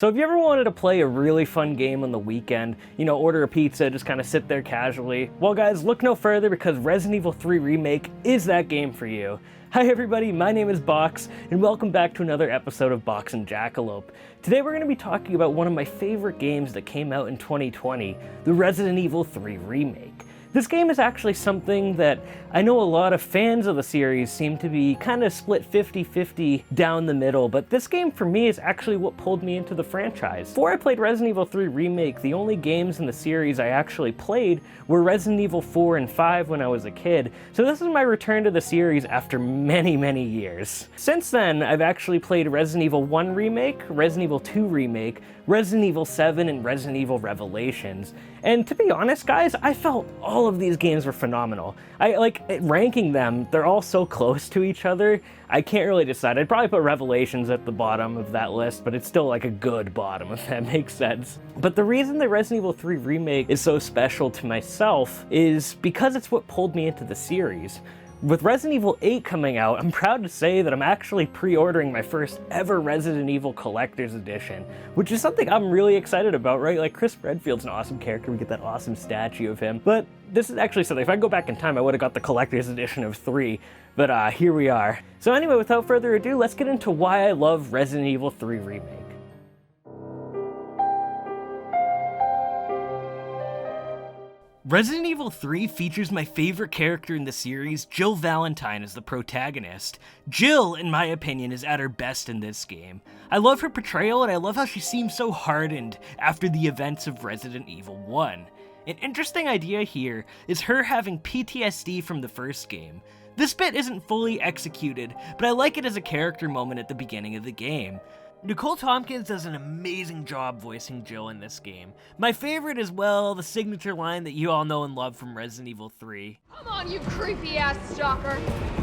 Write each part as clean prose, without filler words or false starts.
So have you ever wanted to play a really fun game on the weekend? You know, order a pizza, just kind of sit there casually? Well guys, look no further because Resident Evil 3 Remake is that game for you. Hi everybody, my name is Box, and welcome back to another episode of Box and Jackalope. Today we're going to be talking about one of my favorite games that came out in 2020, the Resident Evil 3 Remake. This game is actually something that I know a lot of fans of the series seem to be kind of split 50-50 down the middle, but this game for me is actually what pulled me into the franchise. Before I played Resident Evil 3 Remake, the only games in the series I actually played were Resident Evil 4 and 5 when I was a kid, so this is my return to the series after many years. Since then, I've actually played Resident Evil 1 Remake, Resident Evil 2 Remake, Resident Evil 7, and Resident Evil Revelations. And to be honest, guys, I felt all of these games were phenomenal. Ranking them, they're all so close to each other, I can't really decide. I'd probably put Revelations at the bottom of that list, but it's still like a good bottom, if that makes sense. But the reason that Resident Evil 3 Remake is so special to myself is because it's what pulled me into the series. With Resident Evil 8 coming out, I'm proud to say that I'm actually pre-ordering my first ever Resident Evil Collector's Edition, which is something I'm really excited about, right? Like, Chris Redfield's an awesome character, we get that awesome statue of him, but this is actually something, if I go back in time, I would have got the Collector's Edition of 3, but here we are. So anyway, without further ado, let's get into why I love Resident Evil 3 Remake. Resident Evil 3 features my favorite character in the series, Jill Valentine, as the protagonist. Jill, in my opinion, is at her best in this game. I love her portrayal, and I love how she seems so hardened after the events of Resident Evil 1. An interesting idea here is her having PTSD from the first game. This bit isn't fully executed, but I like it as a character moment at the beginning of the game. Nicole Tompkins does an amazing job voicing Jill in this game. My favorite is, well, the signature line that you all know and love from Resident Evil 3. Come on, you creepy-ass stalker!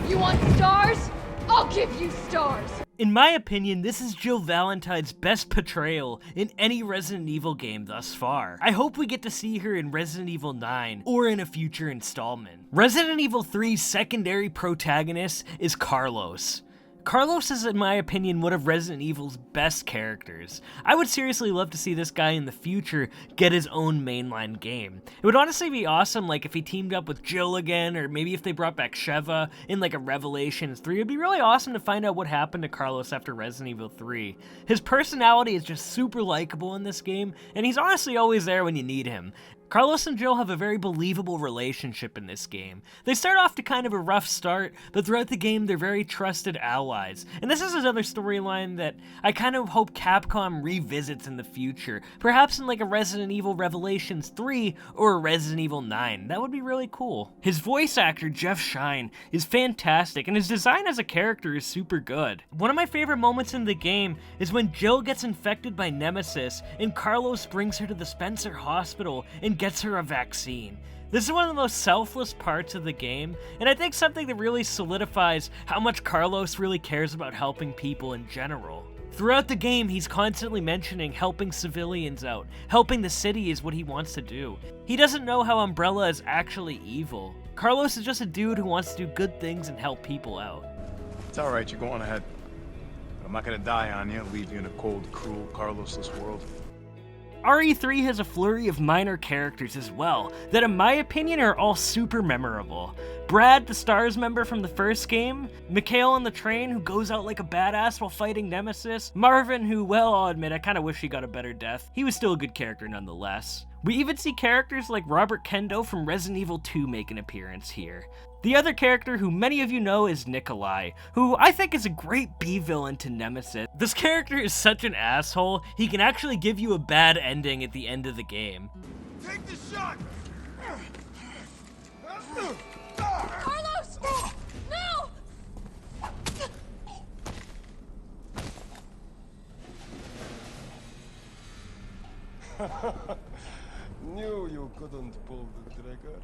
You want stars? I'll give you stars! In my opinion, this is Jill Valentine's best portrayal in any Resident Evil game thus far. I hope we get to see her in Resident Evil 9 or in a future installment. Resident Evil 3's secondary protagonist is Carlos. Carlos is, in my opinion, one of Resident Evil's best characters. I would seriously love to see this guy in the future get his own mainline game. It would honestly be awesome, like, if he teamed up with Jill again, or maybe if they brought back Sheva in, like, a Revelations 3. It'd be really awesome to find out what happened to Carlos after Resident Evil 3. His personality is just super likable in this game, and he's honestly always there when you need him. Carlos and Jill have a very believable relationship in this game. They start off to kind of a rough start, but throughout the game they're very trusted allies. And this is another storyline that I kind of hope Capcom revisits in the future. Perhaps in like a Resident Evil Revelations 3 or a Resident Evil 9. That would be really cool. His voice actor, Jeff Shine, is fantastic, and his design as a character is super good. One of my favorite moments in the game is when Jill gets infected by Nemesis and Carlos brings her to the Spencer Hospital and gets her a vaccine. This is one of the most selfless parts of the game, and I think something that really solidifies how much Carlos really cares about helping people in general. Throughout the game, he's constantly mentioning helping civilians out. Helping the city is what he wants to do. He doesn't know how Umbrella is actually evil. Carlos is just a dude who wants to do good things and help people out. It's alright, you're going ahead. But I'm not gonna die on you, leave you in a cold, cruel, Carlosless world. RE3 has a flurry of minor characters as well, that in my opinion are all super memorable. Brad, the STARS member from the first game, Mikhail on the train who goes out like a badass while fighting Nemesis, Marvin who, well, I'll admit I kinda wish he got a better death. He was still a good character nonetheless. We even see characters like Robert Kendo from Resident Evil 2 make an appearance here. The other character who many of you know is Nikolai, who I think is a great B-villain to Nemesis. This character is such an asshole, he can actually give you a bad ending at the end of the game. Take the shot! Carlos! No! Knew you couldn't pull the trigger.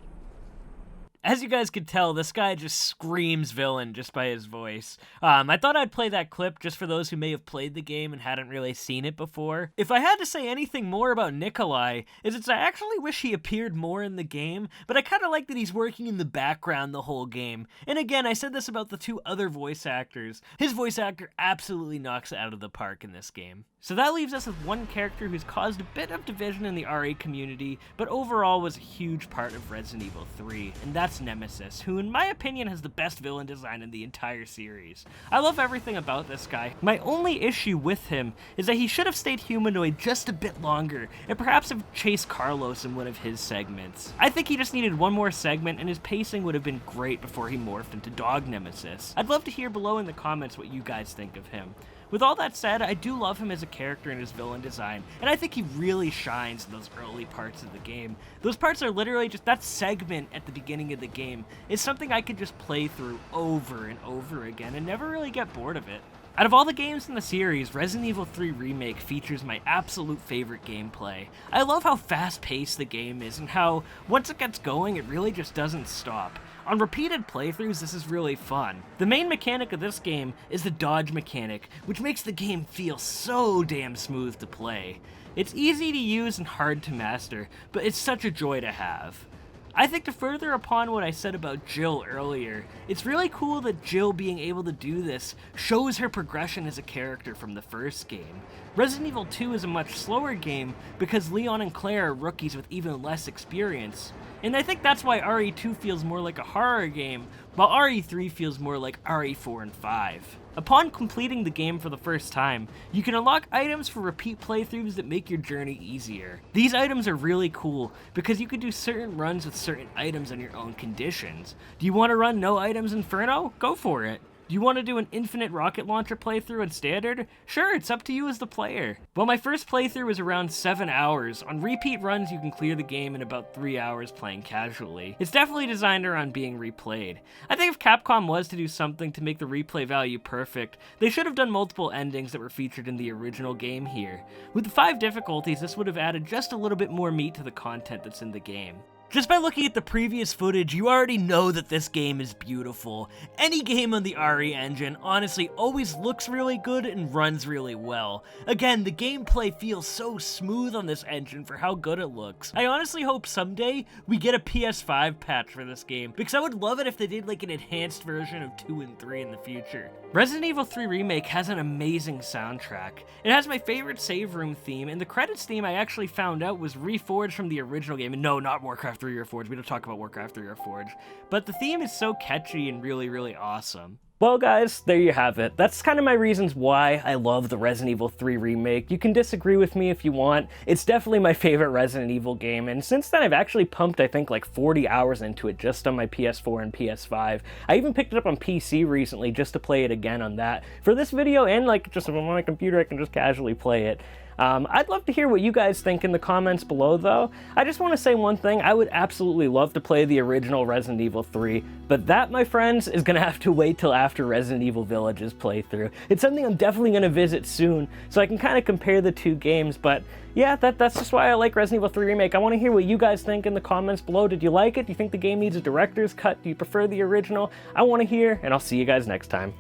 As you guys could tell, this guy just screams villain just by his voice. I thought I'd play that clip just for those who may have played the game and hadn't really seen it before. If I had to say anything more about Nikolai, is I actually wish he appeared more in the game, but I kind of like that he's working in the background the whole game. And again, I said this about the two other voice actors. His voice actor absolutely knocks it out of the park in this game. So that leaves us with one character who's caused a bit of division in the RE community, but overall was a huge part of Resident Evil 3, and that's Nemesis, who in my opinion has the best villain design in the entire series. I love everything about this guy. My only issue with him is that he should have stayed humanoid just a bit longer, and perhaps have chased Carlos in one of his segments. I think he just needed one more segment, and his pacing would have been great before he morphed into Dog Nemesis. I'd love to hear below in the comments what you guys think of him. With all that said, I do love him as a character and his villain design, and I think he really shines in those early parts of the game. Those parts are literally just, that segment at the beginning of the game is something I could just play through over and over again and never really get bored of it. Out of all the games in the series, Resident Evil 3 Remake features my absolute favorite gameplay. I love how fast-paced the game is and how, once it gets going, it really just doesn't stop. On repeated playthroughs, this is really fun. The main mechanic of this game is the dodge mechanic, which makes the game feel so damn smooth to play. It's easy to use and hard to master, but it's such a joy to have. I think to further upon what I said about Jill earlier, it's really cool that Jill being able to do this shows her progression as a character from the first game. Resident Evil 2 is a much slower game because Leon and Claire are rookies with even less experience, and I think that's why RE2 feels more like a horror game, while RE3 feels more like RE4 and 5. Upon completing the game for the first time, you can unlock items for repeat playthroughs that make your journey easier. These items are really cool because you can do certain runs with certain items on your own conditions. Do you want to run no items Inferno? Go for it. Do you want to do an infinite rocket launcher playthrough in standard? Sure, it's up to you as the player. Well, my first playthrough was around 7 hours. On repeat runs, you can clear the game in about 3 hours playing casually. It's definitely designed around being replayed. I think if Capcom was to do something to make the replay value perfect, they should have done multiple endings that were featured in the original game here. With the 5 difficulties, this would have added just a little bit more meat to the content that's in the game. Just by looking at the previous footage, you already know that this game is beautiful. Any game on the RE engine honestly always looks really good and runs really well. Again, the gameplay feels so smooth on this engine for how good it looks. I honestly hope someday we get a PS5 patch for this game, because I would love it if they did like an enhanced version of 2 and 3 in the future. Resident Evil 3 Remake has an amazing soundtrack. It has my favorite save room theme, and the credits theme I actually found out was reforged from the original game. And no, not Warcraft 3 Reforged. We don't talk about Warcraft 3 Reforged. But the theme is so catchy and really, really awesome. Well guys, there you have it. That's kind of my reasons why I love the Resident Evil 3 Remake. You can disagree with me if you want. It's definitely my favorite Resident Evil game, and since then I've actually pumped I think like 40 hours into it just on my PS4 and PS5. I even picked it up on PC recently just to play it again on that. For this video, and like just on my computer I can just casually play it. I'd love to hear what you guys think in the comments below, though. I just want to say one thing. I would absolutely love to play the original Resident Evil 3, but that, my friends, is going to have to wait till after Resident Evil Village's playthrough. It's something I'm definitely going to visit soon, so I can kind of compare the two games, but yeah, that's just why I like Resident Evil 3 Remake. I want to hear what you guys think in the comments below. Did you like it? Do you think the game needs a director's cut? Do you prefer the original? I want to hear, and I'll see you guys next time.